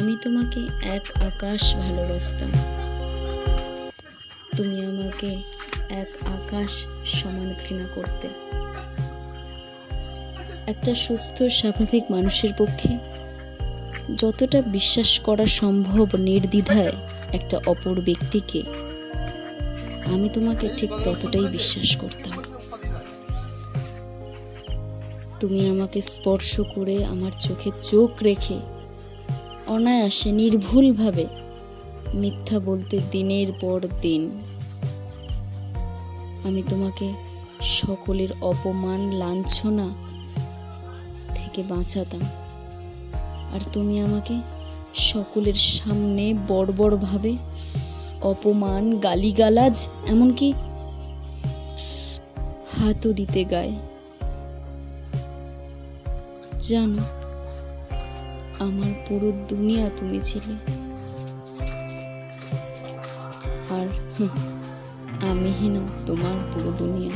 আমি তোমাকে এক আকাশ ভালোবাসতাম, তুমি আমাকে এক আকাশ সমান ঘৃণা করতে। একটা সুস্থ স্বাভাবিক মানুষের পক্ষে যতটা বিশ্বাস করা সম্ভব নির্দ্বিধায় একটা অপর ব্যক্তিকে, আমি তোমাকে ঠিক ততটাই বিশ্বাস করতাম। তুমি আমাকে স্পর্শ করে আমার চোখে চোখ রেখে অনায়াসে নির্ভুলভাবে মিথ্যা বলতে দিনের পর দিন। আমি তোমাকে সকলের অপমান লাঞ্ছনা থেকে বাঁচাতাম, আর তুমি আমাকে সকলের সামনে বড়ভাবে অপমান, গালিগালাজ, এমনকি হাতও দিতে গায়ে। জানো, আমার পুরো দুনিয়া তুমি ছিলে, আর আমিই না তোমার পুরো দুনিয়া।